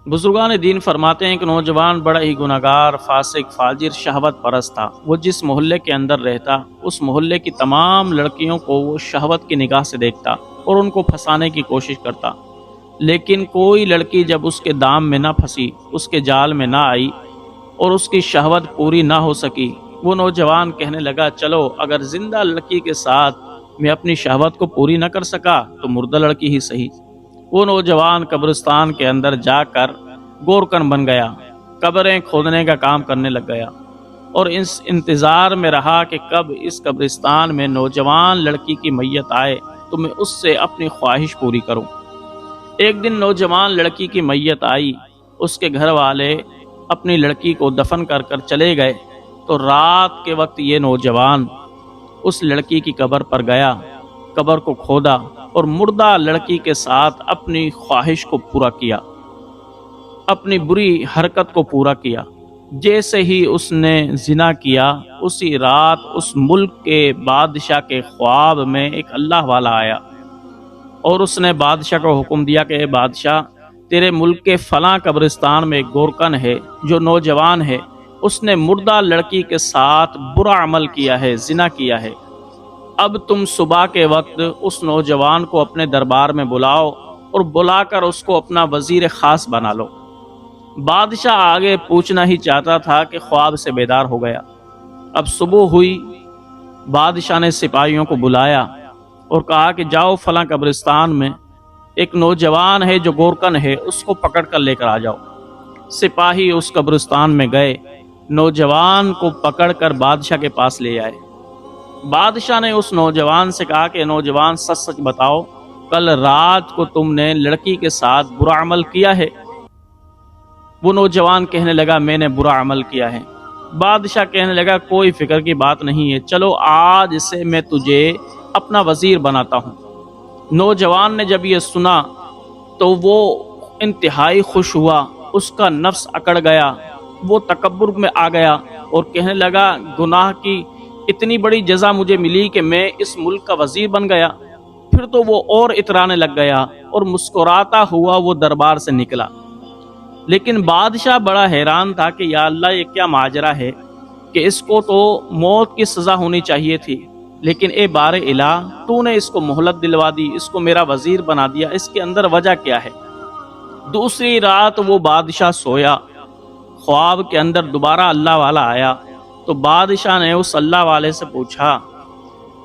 بزرگان دین فرماتے ہیں کہ نوجوان بڑا ہی گناہگار، فاسق، فاجر، شہوت پرست تھا۔ وہ جس محلے کے اندر رہتا، اس محلے کی تمام لڑکیوں کو وہ شہوت کی نگاہ سے دیکھتا اور ان کو پھنسانے کی کوشش کرتا، لیکن کوئی لڑکی جب اس کے دام میں نہ پھنسی، اس کے جال میں نہ آئی اور اس کی شہوت پوری نہ ہو سکی، وہ نوجوان کہنے لگا، چلو اگر زندہ لڑکی کے ساتھ میں اپنی شہوت کو پوری نہ کر سکا تو مردہ لڑکی ہی صحیح۔ وہ نوجوان قبرستان کے اندر جا کر گورکن بن گیا، قبریں کھودنے کا کام کرنے لگ گیا اور اس انتظار میں رہا کہ کب اس قبرستان میں نوجوان لڑکی کی میت آئے تو میں اس سے اپنی خواہش پوری کروں۔ ایک دن نوجوان لڑکی کی میت آئی، اس کے گھر والے اپنی لڑکی کو دفن کر کر چلے گئے تو رات کے وقت یہ نوجوان اس لڑکی کی قبر پر گیا، قبر کو کھودا اور مردہ لڑکی کے ساتھ اپنی خواہش کو پورا کیا، اپنی بری حرکت کو پورا کیا۔ جیسے ہی اس نے زنا کیا، اسی رات اس ملک کے بادشاہ کے خواب میں ایک اللہ والا آیا اور اس نے بادشاہ کو حکم دیا کہ اے بادشاہ، تیرے ملک کے فلاں قبرستان میں ایک گورکن ہے جو نوجوان ہے، اس نے مردہ لڑکی کے ساتھ برا عمل کیا ہے، زنا کیا ہے۔ اب تم صبح کے وقت اس نوجوان کو اپنے دربار میں بلاؤ اور بلا کر اس کو اپنا وزیر خاص بنا لو۔ بادشاہ آگے پوچھنا ہی چاہتا تھا کہ خواب سے بیدار ہو گیا۔ اب صبح ہوئی، بادشاہ نے سپاہیوں کو بلایا اور کہا کہ جاؤ فلاں قبرستان میں ایک نوجوان ہے جو گورکن ہے، اس کو پکڑ کر لے کر آ جاؤ۔ سپاہی اس قبرستان میں گئے، نوجوان کو پکڑ کر بادشاہ کے پاس لے آئے۔ بادشاہ نے اس نوجوان سے کہا کہ نوجوان سچ سچ بتاؤ، کل رات کو تم نے لڑکی کے ساتھ برا عمل کیا ہے؟ وہ نوجوان کہنے لگا، میں نے برا عمل کیا ہے۔ بادشاہ کہنے لگا، کوئی فکر کی بات نہیں ہے، چلو آج سے میں تجھے اپنا وزیر بناتا ہوں۔ نوجوان نے جب یہ سنا تو وہ انتہائی خوش ہوا، اس کا نفس اکڑ گیا، وہ تکبر میں آ گیا اور کہنے لگا، گناہ کی اتنی بڑی جزا مجھے ملی کہ میں اس ملک کا وزیر بن گیا۔ پھر تو وہ اور اترانے لگ گیا اور مسکراتا ہوا وہ دربار سے نکلا۔ لیکن بادشاہ بڑا حیران تھا کہ یا اللہ، یہ کیا ماجرا ہے کہ اس کو تو موت کی سزا ہونی چاہیے تھی، لیکن اے بار الہ، تو نے اس کو مہلت دلوا دی، اس کو میرا وزیر بنا دیا، اس کے اندر وجہ کیا ہے؟ دوسری رات وہ بادشاہ سویا، خواب کے اندر دوبارہ اللہ والا آیا تو بادشاہ نے اس اللہ والے سے پوچھا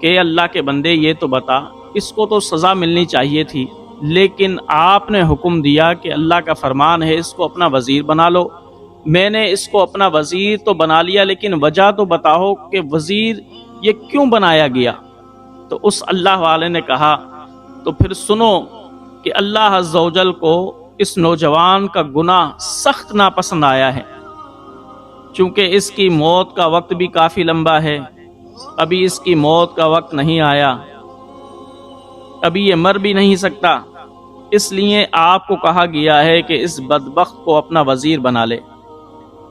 کہ اللہ کے بندے، یہ تو بتا، اس کو تو سزا ملنی چاہیے تھی، لیکن آپ نے حکم دیا کہ اللہ کا فرمان ہے اس کو اپنا وزیر بنا لو۔ میں نے اس کو اپنا وزیر تو بنا لیا، لیکن وجہ تو بتاؤ کہ وزیر یہ کیوں بنایا گیا؟ تو اس اللہ والے نے کہا، تو پھر سنو کہ اللہ عز و جل کو اس نوجوان کا گناہ سخت ناپسند آیا ہے، چونکہ اس کی موت کا وقت بھی کافی لمبا ہے، ابھی اس کی موت کا وقت نہیں آیا، ابھی یہ مر بھی نہیں سکتا، اس لیے آپ کو کہا گیا ہے کہ اس بدبخت کو اپنا وزیر بنا لے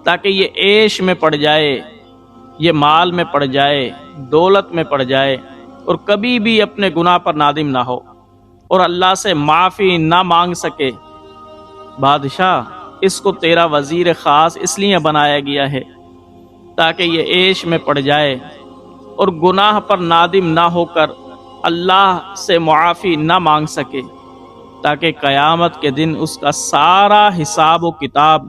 تاکہ یہ عیش میں پڑ جائے، یہ مال میں پڑ جائے، دولت میں پڑ جائے اور کبھی بھی اپنے گناہ پر نادم نہ ہو اور اللہ سے معافی نہ مانگ سکے۔ بادشاہ، اس کو تیرا وزیر خاص اس لیے بنایا گیا ہے تاکہ یہ عیش میں پڑ جائے اور گناہ پر نادم نہ ہو کر اللہ سے معافی نہ مانگ سکے، تاکہ قیامت کے دن اس کا سارا حساب و کتاب،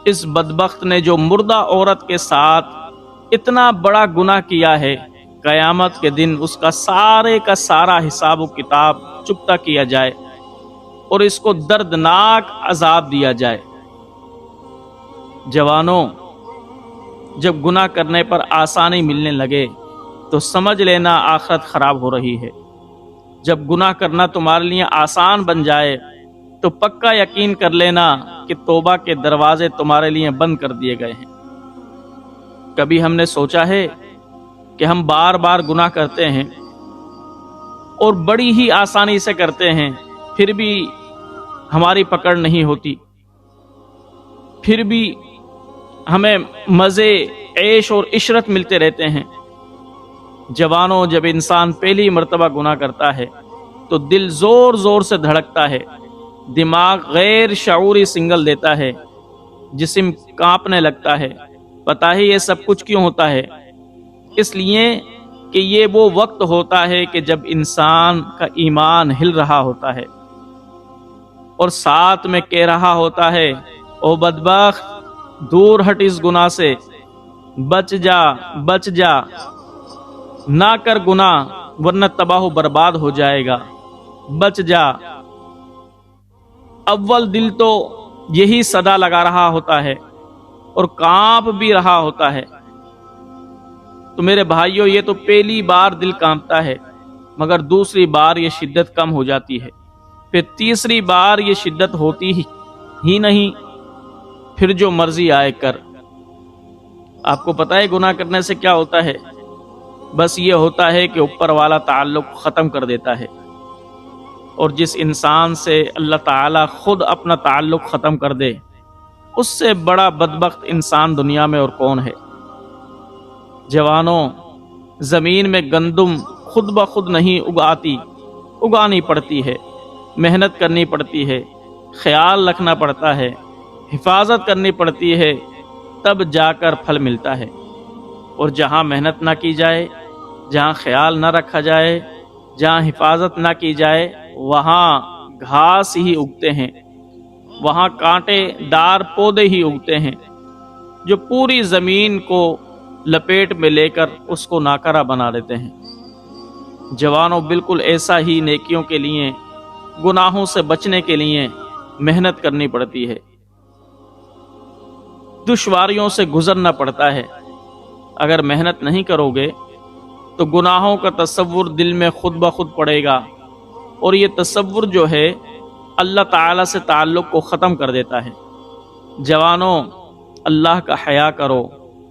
اس بدبخت نے جو مردہ عورت کے ساتھ اتنا بڑا گناہ کیا ہے، قیامت کے دن اس کا سارے کا سارا حساب و کتاب چکتا کیا جائے اور اس کو دردناک عذاب دیا جائے۔ جوانوں، جب گناہ کرنے پر آسانی ملنے لگے تو سمجھ لینا آخرت خراب ہو رہی ہے۔ جب گناہ کرنا تمہارے لیے آسان بن جائے تو پکا یقین کر لینا کہ توبہ کے دروازے تمہارے لیے بند کر دیے گئے ہیں۔ کبھی ہم نے سوچا ہے کہ ہم بار بار گناہ کرتے ہیں اور بڑی ہی آسانی سے کرتے ہیں، پھر بھی ہماری پکڑ نہیں ہوتی، پھر بھی ہمیں مزے، عیش اور عشرت ملتے رہتے ہیں۔ جوانوں، جب انسان پہلی مرتبہ گناہ کرتا ہے تو دل زور زور سے دھڑکتا ہے، دماغ غیر شعوری سنگل دیتا ہے، جسم کانپنے لگتا ہے۔ پتہ ہے یہ سب کچھ کیوں ہوتا ہے؟ اس لیے کہ یہ وہ وقت ہوتا ہے کہ جب انسان کا ایمان ہل رہا ہوتا ہے اور ساتھ میں کہہ رہا ہوتا ہے، او بدبخت، دور ہٹ اس گناہ سے، بچ جا بچ جا، نہ کر گناہ ورنہ تباہ و برباد ہو جائے گا، بچ جا۔ اول دل تو یہی صدا لگا رہا ہوتا ہے اور کانپ بھی رہا ہوتا ہے۔ تو میرے بھائیوں، یہ تو پہلی بار دل کانپتا ہے، مگر دوسری بار یہ شدت کم ہو جاتی ہے، پھر تیسری بار یہ شدت ہوتی ہی نہیں، پھر جو مرضی آئے کر۔ آپ کو پتہ ہے گناہ کرنے سے کیا ہوتا ہے؟ بس یہ ہوتا ہے کہ اوپر والا تعلق ختم کر دیتا ہے، اور جس انسان سے اللہ تعالیٰ خود اپنا تعلق ختم کر دے، اس سے بڑا بدبخت انسان دنیا میں اور کون ہے؟ جوانوں، زمین میں گندم خود بخود نہیں اگاتی، اگانی پڑتی ہے، محنت کرنی پڑتی ہے، خیال رکھنا پڑتا ہے، حفاظت کرنی پڑتی ہے، تب جا کر پھل ملتا ہے۔ اور جہاں محنت نہ کی جائے، جہاں خیال نہ رکھا جائے، جہاں حفاظت نہ کی جائے، وہاں گھاس ہی اگتے ہیں، وہاں کانٹے دار پودے ہی اگتے ہیں، جو پوری زمین کو لپیٹ میں لے کر اس کو ناکارہ بنا دیتے ہیں۔ جوانوں، بالکل ایسا ہی نیکیوں کے لیے، گناہوں سے بچنے کے لیے محنت کرنی پڑتی ہے، دشواریوں سے گزرنا پڑتا ہے۔ اگر محنت نہیں کرو گے تو گناہوں کا تصور دل میں خود بخود پڑے گا، اور یہ تصور جو ہے اللہ تعالیٰ سے تعلق کو ختم کر دیتا ہے۔ جوانوں، اللہ کا حیا کرو،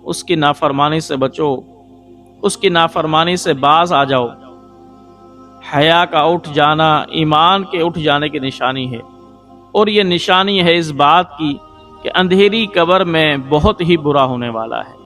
اس کی نافرمانی سے بچو، اس کی نافرمانی سے باز آ جاؤ۔ حیا کا اٹھ جانا ایمان کے اٹھ جانے کی نشانی ہے، اور یہ نشانی ہے اس بات کی کہ اندھیری قبر میں بہت ہی برا ہونے والا ہے۔